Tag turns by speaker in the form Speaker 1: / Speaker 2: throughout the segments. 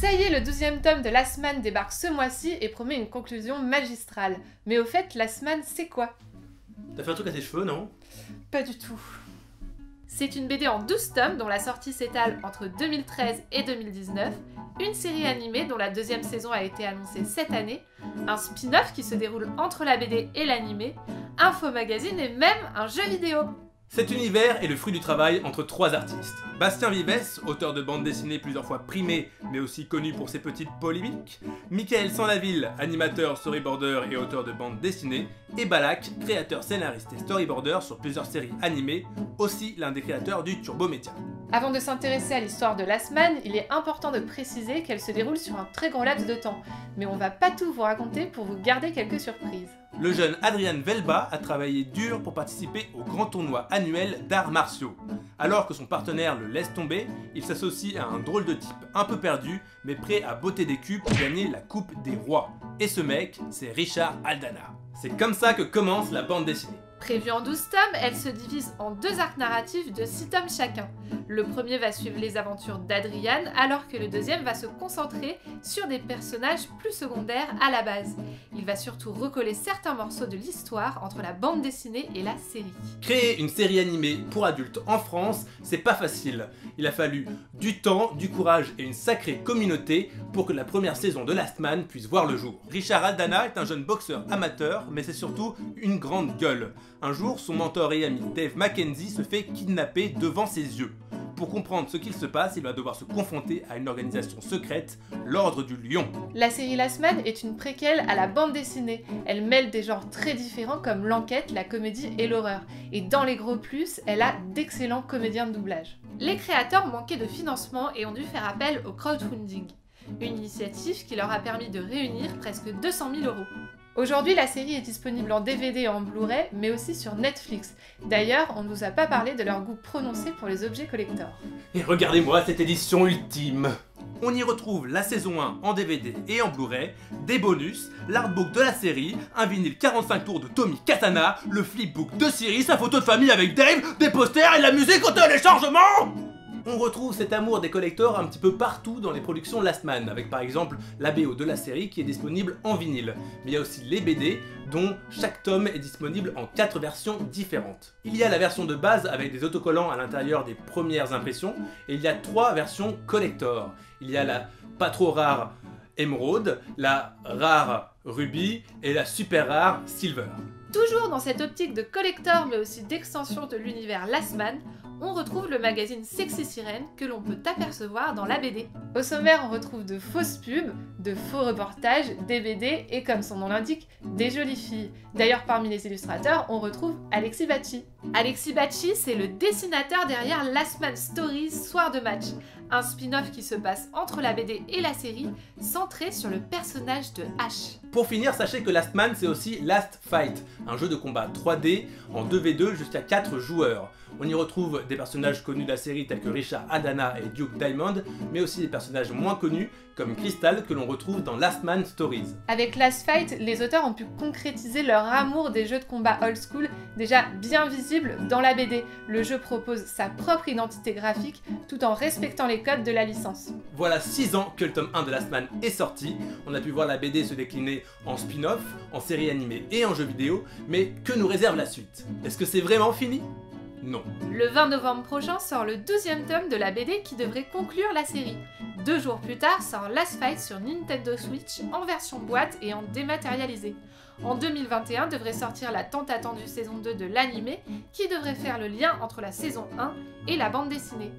Speaker 1: Ça y est, le 12e tome de Last Man débarque ce mois-ci et promet une conclusion magistrale. Mais au fait, Last Man, c'est quoi?
Speaker 2: T'as fait un truc à tes cheveux, non?
Speaker 1: Pas du tout. C'est une BD en 12 tomes dont la sortie s'étale entre 2013 et 2019, une série animée dont la deuxième saison a été annoncée cette année, un spin-off qui se déroule entre la BD et l'animé, un faux magazine et même un jeu vidéo.
Speaker 2: Cet univers est le fruit du travail entre trois artistes. Bastien Vives, auteur de bande dessinée plusieurs fois primée, mais aussi connu pour ses petites polémiques. Michael Sanlaville, animateur, storyboarder et auteur de bande dessinée. Et Balak, créateur, scénariste et storyboarder sur plusieurs séries animées, aussi l'un des créateurs du Turbo Média.
Speaker 1: Avant de s'intéresser à l'histoire de Last Man, il est important de préciser qu'elle se déroule sur un très grand laps de temps. Mais on va pas tout vous raconter pour vous garder quelques surprises.
Speaker 2: Le jeune Adrian Velba a travaillé dur pour participer au grand tournoi annuel d'arts martiaux. Alors que son partenaire le laisse tomber, il s'associe à un drôle de type un peu perdu, mais prêt à botter des culs pour gagner la Coupe des Rois. Et ce mec, c'est Richard Aldana. C'est comme ça que commence la bande dessinée.
Speaker 1: Prévue en 12 tomes, elle se divise en deux arcs narratifs de 6 tomes chacun. Le premier va suivre les aventures d'Adrian, alors que le deuxième va se concentrer sur des personnages plus secondaires à la base. Il va surtout recoller certains morceaux de l'histoire entre la bande dessinée et la série.
Speaker 2: Créer une série animée pour adultes en France, c'est pas facile. Il a fallu du temps, du courage et une sacrée communauté pour que la première saison de Last Man puisse voir le jour. Richard Aldana est un jeune boxeur amateur, mais c'est surtout une grande gueule. Un jour, son mentor et ami Dave Mackenzie se fait kidnapper devant ses yeux. Pour comprendre ce qu'il se passe, il va devoir se confronter à une organisation secrète, l'Ordre du Lion.
Speaker 1: La série Last Man est une préquelle à la bande dessinée. Elle mêle des genres très différents comme l'enquête, la comédie et l'horreur. Et dans les gros plus, elle a d'excellents comédiens de doublage. Les créateurs manquaient de financement et ont dû faire appel au crowdfunding. Une initiative qui leur a permis de réunir presque 200 000 €. Aujourd'hui, la série est disponible en DVD et en Blu-ray, mais aussi sur Netflix. D'ailleurs, on ne nous a pas parlé de leur goût prononcé pour les objets collector.
Speaker 2: Et regardez-moi cette édition ultime! On y retrouve la saison 1 en DVD et en Blu-ray, des bonus, l'artbook de la série, un vinyle 45 tours de Tommy Katana, le flipbook de Siri, sa photo de famille avec Dave, des posters et de la musique au téléchargement! On retrouve cet amour des collectors un petit peu partout dans les productions Last Man, avec par exemple la BO de la série qui est disponible en vinyle. Mais il y a aussi les BD, dont chaque tome est disponible en 4 versions différentes. Il y a la version de base avec des autocollants à l'intérieur des premières impressions, et il y a 3 versions collector. Il y a la pas trop rare Emerald, la rare Ruby et la super rare Silver.
Speaker 1: Toujours dans cette optique de collector mais aussi d'extension de l'univers Last Man, on retrouve le magazine Sexy Sirène que l'on peut apercevoir dans la BD. Au sommaire, on retrouve de fausses pubs, de faux reportages, des BD et comme son nom l'indique, des jolies filles. D'ailleurs, parmi les illustrateurs, on retrouve Alexis Bacci. Alexis Bacci, c'est le dessinateur derrière Last Man Stories Soir de match, un spin-off qui se passe entre la BD et la série, centré sur le personnage de H.
Speaker 2: Pour finir, sachez que Last Man c'est aussi Last Fight, un jeu de combat 3D en 2v2 jusqu'à 4 joueurs. On y retrouve des personnages connus de la série tels que Richard Aldana et Duke Diamond, mais aussi des personnages moins connus comme Crystal que l'on retrouve dans Last Man Stories.
Speaker 1: Avec Last Fight, les auteurs ont pu concrétiser leur amour des jeux de combat old school, déjà bien visible dans la BD. Le jeu propose sa propre identité graphique tout en respectant les codes de la licence.
Speaker 2: Voilà 6 ans que le tome 1 de Last Man est sorti, on a pu voir la BD se décliner en spin-off, en série animée et en jeu vidéo, mais que nous réserve la suite? Est-ce que c'est vraiment fini? Non.
Speaker 1: Le 20 novembre prochain sort le 12e tome de la BD qui devrait conclure la série. 2 jours plus tard sort Last Fight sur Nintendo Switch en version boîte et en dématérialisé. En 2021 devrait sortir la tant attendue saison 2 de l'animé qui devrait faire le lien entre la saison 1 et la bande dessinée.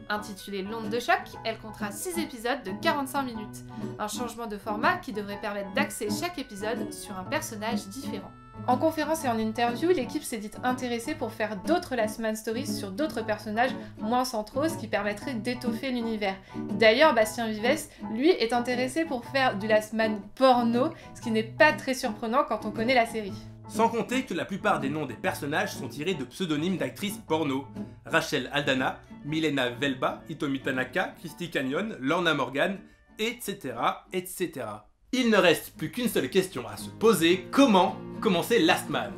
Speaker 1: Intitulée L'onde de choc, elle comptera 6 épisodes de 45 minutes. Un changement de format qui devrait permettre d'axer chaque épisode sur un personnage différent. En conférence et en interview, l'équipe s'est dite intéressée pour faire d'autres Last Man Stories sur d'autres personnages moins centraux, ce qui permettrait d'étoffer l'univers. D'ailleurs, Bastien Vives, lui, est intéressé pour faire du Last Man porno, ce qui n'est pas très surprenant quand on connaît la série.
Speaker 2: Sans compter que la plupart des noms des personnages sont tirés de pseudonymes d'actrices porno. Rachel Aldana, Milena Velba, Hitomi Tanaka, Christy Canyon, Lorna Morgan, etc., etc. Il ne reste plus qu'une seule question à se poser, comment commencer Last Man?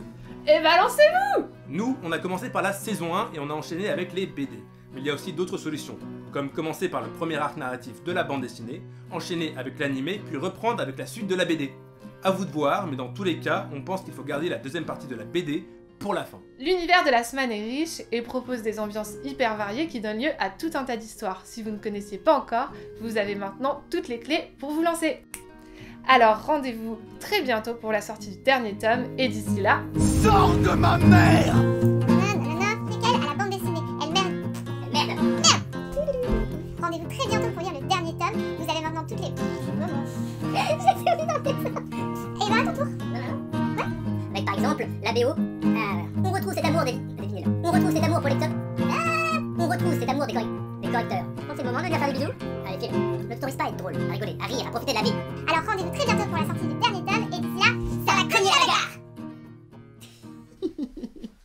Speaker 1: Et balancez-vous!
Speaker 2: Nous, on a commencé par la saison 1 et on a enchaîné avec les BD. Mais il y a aussi d'autres solutions. comme commencer par le premier arc narratif de la bande dessinée, enchaîner avec l'animé, puis reprendre avec la suite de la BD. À vous de voir, mais dans tous les cas, on pense qu'il faut garder la deuxième partie de la BD pour la fin.
Speaker 1: L'univers de la semaine est riche et propose des ambiances hyper variées qui donnent lieu à tout un tas d'histoires. Si vous ne connaissiez pas encore, vous avez maintenant toutes les clés pour vous lancer. Alors rendez-vous très bientôt pour la sortie du dernier tome, et d'ici là...
Speaker 2: Sors de ma mère!
Speaker 3: C'est qu'elle à la bande dessinée. Elle merde. Rendez-vous très bientôt pour lire le dernier tome. Vous avez maintenant toutes les... J'ai servi dans le téléphone. Et ben à ton tour.
Speaker 4: Ouais. Avec par exemple la BO. On retrouve cet amour des vinyles. On retrouve cet amour pour les tops. On retrouve cet amour des correcteurs. Quand c'est le moment de venir faire des bisous, allez file. Ne t'autorise pas à être drôle, à rigoler, à rire, à profiter de la vie.
Speaker 3: Alors rendez-vous très bientôt pour la sortie du dernier tome et